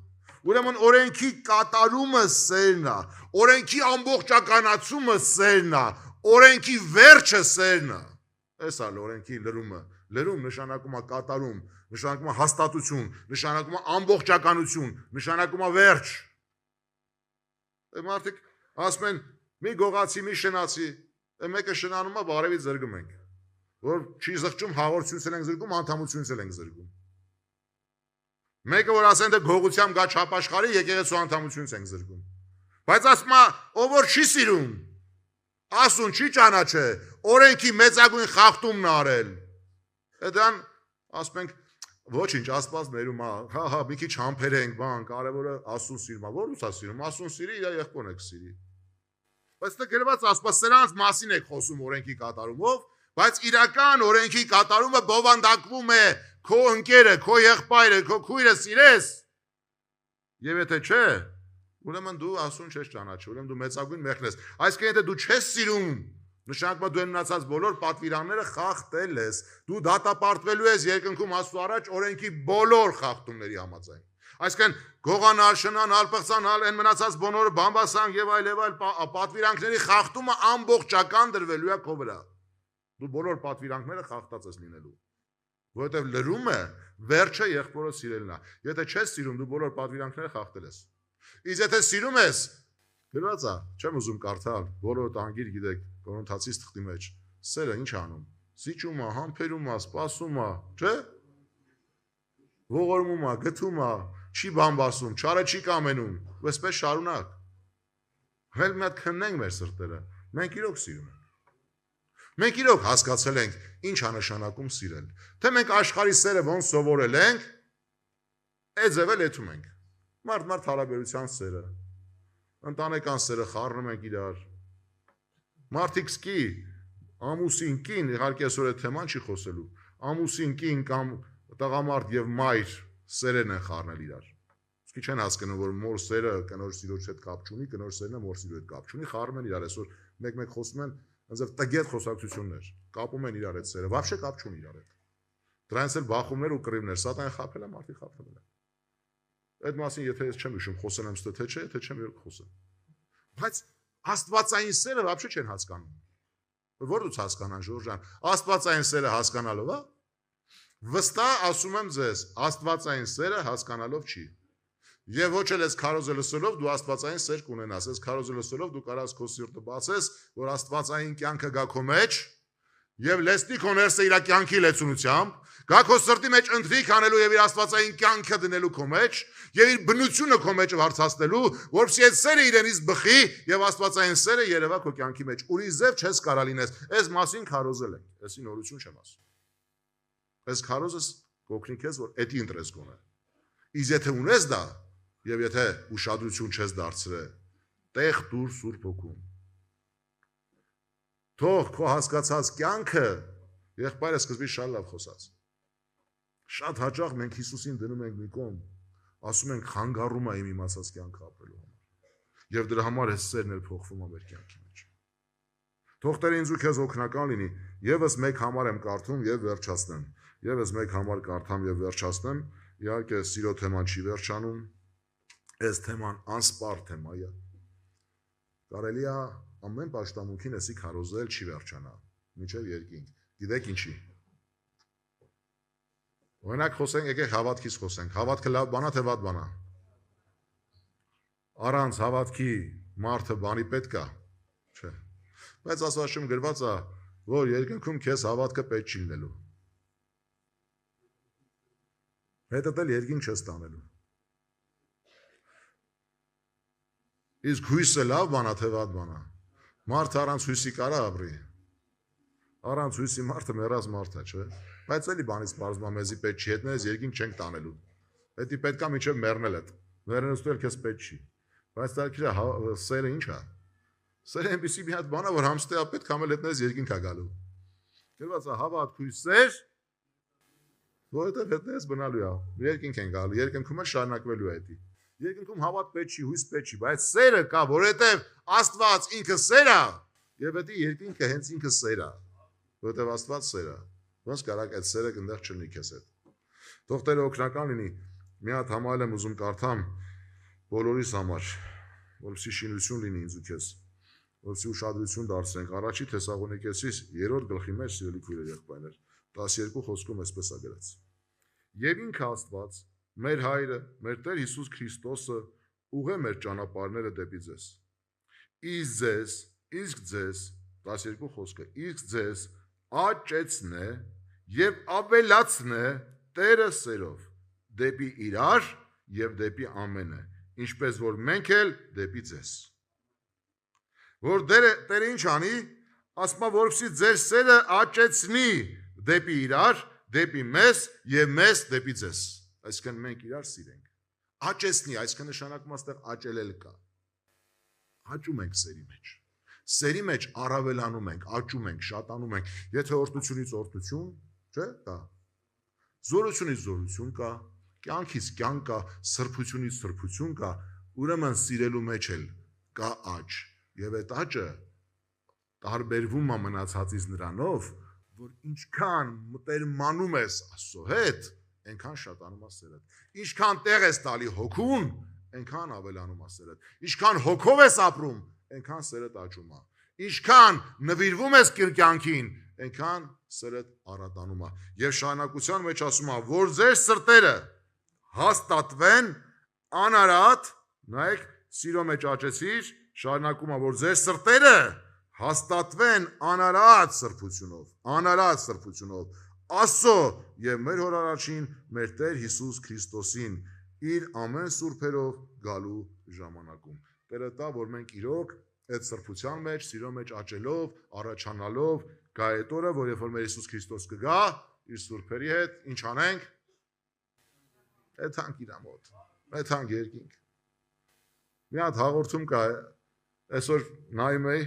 Ուրեմն օրենքի կատարումը սերն է, օրենքի ամբողջականացումը սերն է, օրենքի վերջը սերն է։ Էս է օրենքի լրումը։ Լրում նշանակում է կատարում, նշանակում է հաստատություն, նշանակում է ամբողջականություն, նշանակում է վերջ։ Մարդիկ ասում են՝ մի գողացի, մի շնացի, մեկը շնանում է, բարևից զրկում ենք, որ չի զղջում, հաղորդությունից ենք զրկում, անդամությունից ենք զրկում։ Մեկը որ ասեն, թե գողությամբ գա չապաշխարի, եկեղեցու անդամությունից ենք զրկում։ Բայց ասում է, ով որ չի սիրում, Աստուն չի ճանաչե, օրենքի մեծագույն խախտումն արել։ Դրան ասում ենք, ոչինչ, Աստված ներում է, հա, մի քիչ համբերենք, բան, կարևորը Աստուն սիրում է, ո՞ր ուսա սիրում, Աստուն սիրի, իր եղբորն եք սիրի։ Բայց դա գրված Աստված սրանց մասին եք խոսում օրենքի կատարումով, բայց իրական օրենքի կատարումը բովանդակվում է քո ընկերը, քո եղբայրը, քո քույրը սիրես։ Եվ եթե չէ, ուրեմն դու Աստուն չես ճանաչում, ուրեմն դու մեծագույն մեղքն ես։ Այսինքն եթե դու չես սիրում, նշանակում է դու մնացած բոլոր պատվիրանները խախտել ես, դու դատապարտվելու ես երկնքում Աստծո առաջ օրենքի բոլոր խախտումների համաձայն։ Այսինքն գողանալ, շնանալ, պղծանալ, այն մնացած բոլորը բամբասան եւ այլ պատվիրանքների խախտումը ամբողջական դրվելու է քո վրա։ Դու բոլոր պատվիրանքները խախտած ես լինելու։ Որովհետեւ լրումը վերջը եղբորը սիրելն է։ Եթե չես սիրում, դու բոլոր պատվիրանքները խախտել ես։ Իսկ եթե սիրում ես, գրված է, չեմ ուզում կարդալ, բոլորը անգիր գիտեք, Կորինթացիս թղթի մեջ, սերը ինչ անում։ Զիջում է, համբերում է, սպասում է, չէ՞։ Ողորմում է, գթում է, չի բամբասում, չարը չի կամենում, այսպես շարունակ։ Հենց մի հատ քննենք մեր սրտերը, մենք իրոք սիրում ենք։ Մենք իրոք հասկացել ենք ինչ է նշանակում սիրել։ Թե մենք աշխարհի սերը ոնց սովորել ենք, այդ ձևել եթում ենք։ Մարդ հարաբերության սերը, ընտանեկան սերը խառնում ենք իրար։ Մարդիկ սկի, ամուսին կին, իհարկե այսօր այդ թեման չի խոսելու, ամուսին կին կամ տղամարդ եւ մայր սերեն են խառնել իրար։ Իսկի չեն հասկանում, որ մոր սերը կնոջ սիրոջ հետ կապ չունի, կնոջ սերն է մոր սիրո հետ կապ չունի, խառնում են իրար, այսօր մեկ խոսում են, այնպես տգետ խոսակցություններ, կապում են իրար այդ սերը, вообще կապ չունի իրար հետ։ Դրանից էլ բախումներ ու կռիվներ, սատանը խաբել է, մարդիկ խաբել են։ Այդ մասին եթե ես չեմ հիշում, խոսել եմ ստե թե չէ, եթե չեմ երբ խոսեմ։ Բայց աստվածային սերը вообще չեն հասկանում։ Որ դուց հասկանան Ժորժան, աստվածային սերը հասկանալով է։ Վստահ ասում եմ ձեզ, աստվածային սերը հասկանալով չի։ Եվ ոչ էլ ես քարոզը լսելով դու աստվածային սեր կունենաս, ես քարոզը լսելով դու կարաս քո սիրտը բացես, որ աստվածային կյանքը գա քո մեջ, եւ լեսնի քո ներսը իր կյանքի լեցունությամբ, գա քո սրտի մեջ ընթրիք անելու եւ իր աստվածային կյանքը դնելու քո մեջ, եւ իր բնությունը քո մեջ վարձացնելու, որովհետեւ այդ սերը իրենից բխի եւ աստվածային սերը երևա քո կյանքի մեջ։ Ուրիշ ձև չես կարա լինես։ Այս մասին քարոզել ենք, այսի նորություն չեմ ասում։ Այս քարոզս կօգնի քեզ, որ էդի ինտերես կունենա։ Իսկ եթե ունես դա, եւ եթե ուշադրություն չես դարձրել, տեղ դուր Սուրբ Հոգուն։ Թող քո հասկացած կյանքը, եղբայրը սկզբից շատ լավ խոսած։ Շատ հաճախ մենք Հիսուսին դնում ենք մի կողմ, ասում ենք խանգարում է իմ իմացած կյանքը ապրելու համար։ Եվ դրա համար այս սերն էլ փոխվում է մեր կյանքի մեջ։ Թող Տերը ինձ ու քեզ օգնական լինի, եւս մեկ համար եմ կարդում եւ վերջացնեմ։ Եվս մեկ համար կարդամ եւ վերջացնեմ, իհարկե սիրո թեման չի վերջանում, այս թեման անսպառ թեմա է։ Կարելի է ամեն պաշտամունքին էսի քարոզել չի վերջանա, մինչև երկինք։ Գիտեք ինչի։ Օրինակ խոսենք, եկեք հավատքից խոսենք։ Հավատքը լավ բան է թե վատ բան է։ Առանց հավատքի մարդը բանի պետք է, չէ։ Բայց Աստվածաշունչում գրված է, որ երկնքում քեզ հավատքը պետք չի լինելու։ Հետդ էլ երկինք չես տանելու։ Իսկ հույսը լավ բան է թե վատ բան է։ Մարդը առանց հույսի կարա ապրի։ Առանց հույսի մարդը մեռած մարդ է, չէ՞։ Բայց էլի բանից բարձրացնում է մեզի պետք չի, հետներս երկինք չենք տանելու։ Հետի պետքա մինչև մեռնել է։ Մեռնելուց էլ քեզ պետք չի։ Բայց դա սերը ինչ է։ Սերը այնպեսի մի հատ բան է, որ համստեա պետք ամել հետներս երկինք է գալու։ Գրված է հավատ հույս սեր, որովհետև հետներս բնալու է։ Երկինք են գալու, երկնքում էլ շարունակվելու է դա։ Երկնքում հավատ պետք չի, հույս պետք չի, բայց սերը կա, որովհետև Աստված ինքը սեր է, եւ դա երկինքը հենց ինքը սեր է, որովհետև Աստված սեր է։ Ոնց կարակ այդ սերը այնտեղ չլինի քեզ հետ։ Թող Տերը օգնական լինի։ Մի հատ համալ եմ ուզում կարդամ բոլորիս համար, որովհետեւ շինություն լինի ինձ ու քեզ, որովհետեւ ուշադրություն դարձնենք։ Առաջի Թեսաղոնիկեցիս 3-րդ գլխի մեջ սիրելի քույրեր եղբայրներ 12 խոսքում այսպես է գրած. Եվ ինքը Աստված, մեր հայրը, մեր Տեր Հիսուս Քրիստոսը ուղղե մեր ճանապարհները դեպի ձեզ։ Իսկ ձեզ 12 խոսքը, իսկ ձեզ աճեցնե եւ ավելացնե Տերը սերով դեպի իրար եւ դեպի ամենը, ինչպես որ մենք էլ դեպի ձեզ։ Որ Տերը ինչ անի, ասма որպեսզի ձեր սերը աճեցնի դեպի իրար, դեպի մեզ եւ մեզ դեպի ձեզ։ Այսինքն մենք իրար սիրենք։ Աճեցնի, այսինքն նշանակում աստեղ աճելել կա։ Աճում ենք սերի մեջ։ Սերի մեջ առավելանում ենք, աճում ենք, շատանում ենք։ Եթե օրհնությունից օրհնություն, չէ՞, կա։ Զորությունից զորություն կա, կյանքից կյանք կա, սրբությունից սրբություն կա, ուրեմն սիրելու մեջ էլ կա աճ։ Եվ այդ աճը տարբերվում է մնացածից նրանով, որ ինչքան մտերմանում ես Աստծո հետ, այնքան շատանում է սերդ։ Ինչքան տեղ ես տալի հոգուն, այնքան ավելանում է սերդ։ Ինչքան հոգով ես ապրում, այնքան սերդ աճում է։ Ինչքան նվիրվում ես կյանքին, այնքան սերդ առատանում է։ Եվ շարունակության մեջ ասում է, որ ձեր սրտերը հաստատվեն անարատ, նայեք, սիրո մեջ աճեցիր, շարունակում է, որ ձեր սրտերը հաստատվեն անարատ սրբությունով, Աստծո եւ մեր հոր առաջին մեր Տեր Հիսուս Քրիստոսին իր ամեն սուրբերով գալու ժամանակում։ Տերը տա, որ մենք իրոք այդ սրբության մեջ, սիրո մեջ աճելով, առաջանալով գա այդ օրը, որ երբ որ մեր Հիսուս Քրիստոս կգա իր սուրբերի հետ, ինչ անենք։ Էթանք իր մոտ, էթանք երկինք։ Մի հատ հաղորդում կա, այսօր նայում էի,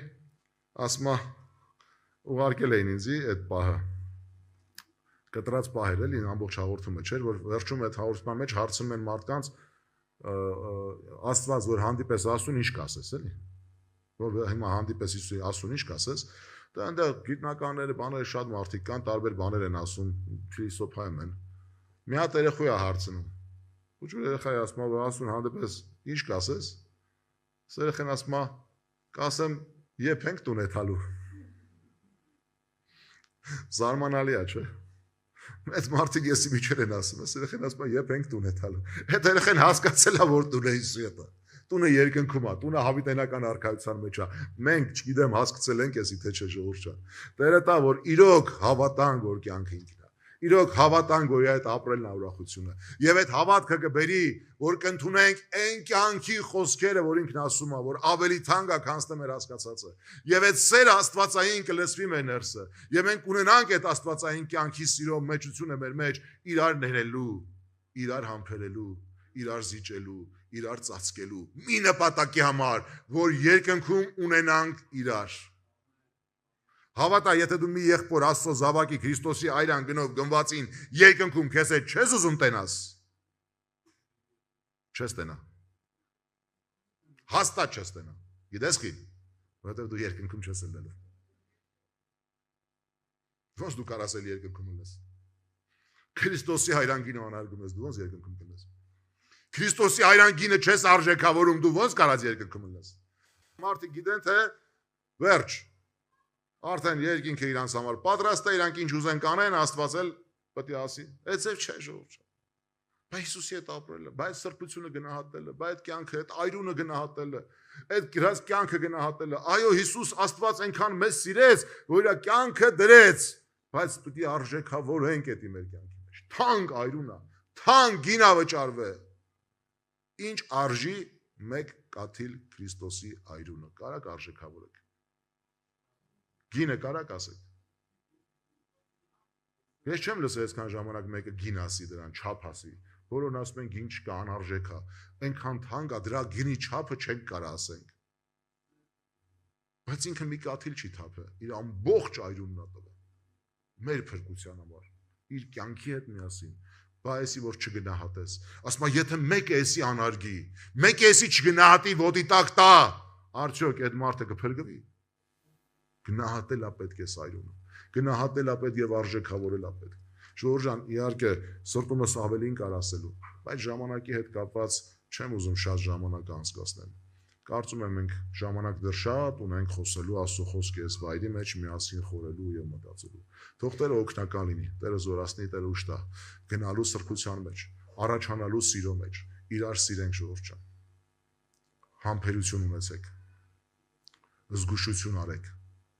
ասма ուղարկել էին ինձի այդ պահը, կտրած պահեր էլի, ամբողջ հաղորդումը չէր, որ վերջում այդ հաղորդման մեջ հարցնում են մարդկանց Աստված, որ հանդիպես Աստծուն ինչ կասես, էլի, որ հիմա հանդիպես Աստծուն ինչ կասես, դա այնտեղ գիտնականները, բաները շատ մարդիկ կան, տարբեր բաներ են ասում, փիլիսոփայում են։ Մի հատ երեխա է հարցնում, ու երեխայի ասում, որ Աստծուն հանդիպես ինչ կասես, երեխան ասում, կասեմ, երբ ենք տուն եթալու։ Զարմանալի է, չէ՞։ Այդ մարդիկ եսի միջեր են ասում, երեխան ասում, երբ ենք տուն եթալու։ Այդ երեխան հասկացել է, որ տուն է Հիսուսը։ Տունը երկնքում է, տունը հավիտենական արքայության մեջ է։ Մենք, չգիտեմ, հասկացել ենք էսի թե չէ ժողովուրդ ջան։ Տերը տա, որ իրոք հավատանք, որ կյանքը ինքն է։ Իրոք հավատանք, որ այդ ապրելն է ուրախությունը։ Եվ այդ հավատքը կբերի, որ կընդունենք այն կյանքի խոսքերը, որ ինքն ասում է, որ ավելի թանկ է, քան մեր հասկացածը։ Եվ այդ սերը աստվածային կլսվի մեր ներսը։ Եվ մենք ունենանք այդ աստվածային կյանքի սիրո մեջությունը մեր մեջ, իրար ներելու, իրար համբերելու, իրար զիջելու, իրար ծածկելու, մի նպատակի համար, որ երկնքում ունենանք իրար։ Հավատա, եթե դու մի եղբոր Աստծո զավակի Քրիստոսի այրան գնով գնվածին երկնքում քեզ հետ չես ուզում տենաս, չես տենա։ Հաստատ չես տենա։ Գիտես քի, որովհետև դու երկնքում չես ելնելու։ Ոնց դու կարաս էլ երկնքում ելնես։ Քրիստոսի այրան գինը անարգում ես, դու ոնց երկնքում կլես։ Քրիստոսի այրան գինը չես արժեքավորում, դու ոնց կարաս երկնքում ելնես։ Մարդիկ գիտեն, թե վերջ արդեն երկինքը իրանց համար պատրաստ է, իրանք ինչ ուզեն կանեն, Աստված էլ պետք է ասի։ Այդ ձև չէ ժողովուրդ։ Բայց Հիսուսի հետ ապրելը, բայց սրբությունը գնահատելը, բայց կյանքը, այդ այրունը գնահատելը, այդ գրած կյանքը գնահատելը։ Այո, Հիսուս Աստված այնքան մեզ սիրեց, որ իր կյանքը դրեց, բայց պետք է արժեքավորենք այդ մեր կյանքի մեջ։ Թանկ այրունա, թանկ գինա վճարվե։ Ինչ արժի մեկ կաթիլ Քրիստոսի այրունը, կարակ արժեքավորեք։ Գինը կարակ ասեք։ Ես չեմ լսել այսքան ժամանակ մեկը գին ասի դրան, չափ ասի, որոնց ասում են գին չկա, անարժեք է, այնքան թանկ է, դրա գինի չափը չենք կարա ասենք։ Բայց ինքը մի կաթիլ չի թափը, իր ամբողջ այրունն է տվել։ Մեր փրկության համար, իր կյանքի հետ միասին, բայց որ չգնահատես։ Ասում եմ, եթե մեկը էսի անարգի, մեկը էսի չգնահատի, ոտի տակ տա, արդյոք այդ մարդը կփրկվի։ Գնահատել է պետք է այրունը, գնահատել է պետք եւ արժեքավորել է պետք։ Ժողովուրդ ջան, իհարկե սրտումս ավելին կար ասելու, բայց ժամանակի հետ կապված չեմ ուզում շատ ժամանակ անցկացնել։ Կարծում եմ մենք ժամանակ դեռ շատ ունենք խոսելու Աստծո խոսքի այս վայրի մեջ միասին խորելու եւ մտածելու։ Թող Տերը օգնական լինի, Տերը զորացնի, Տերը ուշ տա գնալու սրբության մեջ, առաջանալու սիրո մեջ, իրար սիրենք ժողովուրդ ջան։ Համբերություն ունեցեք, զգուշություն արեք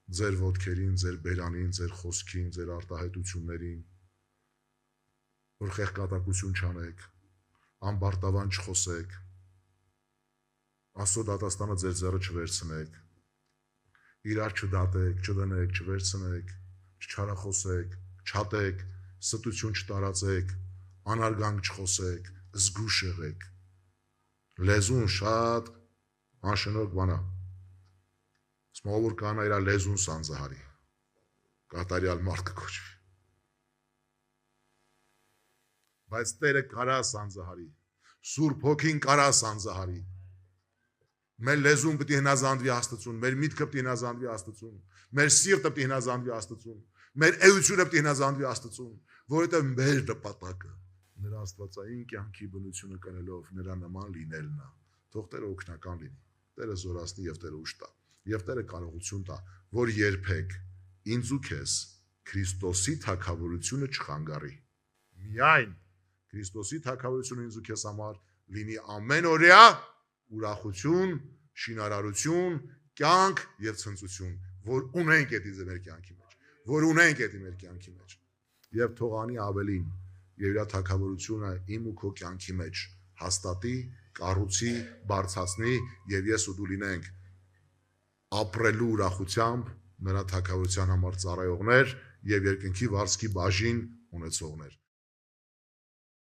ձեր ոտքերին, ձեր բերանին, ձեր խոսքին, ձեր արտահայտություններին, որ խեղկատակություն չանեք, ամբարտավան չխոսեք, Աստծո դատաստանը ձեր ձեռը չվերցնեք, իրար չդատեք, չդնեք, չվերցնեք, չչարախոսեք, չատեք, ստություն չտարածեք, անարգանք չխոսեք, զգուշ եղեք։ Լեզուն շատ անշնորհք բան է։ Ասում որ կանա իր լեզուն սանձահարի, կատարյալ մարդ կոչվի։ Բայց Տերը կարա սանձահարի, Սուրբ Հոգին կարա սանձահարի։ Մեր լեզուն պետք է հնազանդվի Աստծուն, մեր միտքը պետք է հնազանդվի Աստծուն, մեր սիրտը պետք է հնազանդվի Աստծուն, մեր էությունը պետք է հնազանդվի Աստծուն, որովհետև մեր նպատակը նրա աստվածային կյանքի բնությունը կնելով նրա նման լինելն է։ Թող Տերը օգնական լինի, Տերը զորացնի եւ Տերը ուժ տա, եւ Տերը կարողություն տա, որ երբեք ինձ ու քեզ Քրիստոսի թագավորությունը չխանգարի։ Միայն Քրիստոսի թագավորությունը ինձ ու քեզ համար լինի ամենօրյա ուրախություն, շինարարություն, կյանք եւ ցնծություն, որ ունենք այդ մեր կյանքի մեջ, որ ունենք այդ մեր կյանքի մեջ։ Եվ թող անի ավելին, եւ իր թագավորությունը իմ ու քո կյանքի մեջ հաստատի, կառուցի, բարձրացնի եւ ես ու դու լինենք ապրելու ուրախությամբ նրա թագավորության համար ծառայողներ եւ երկնքի վարձքի բաժին ունեցողներ։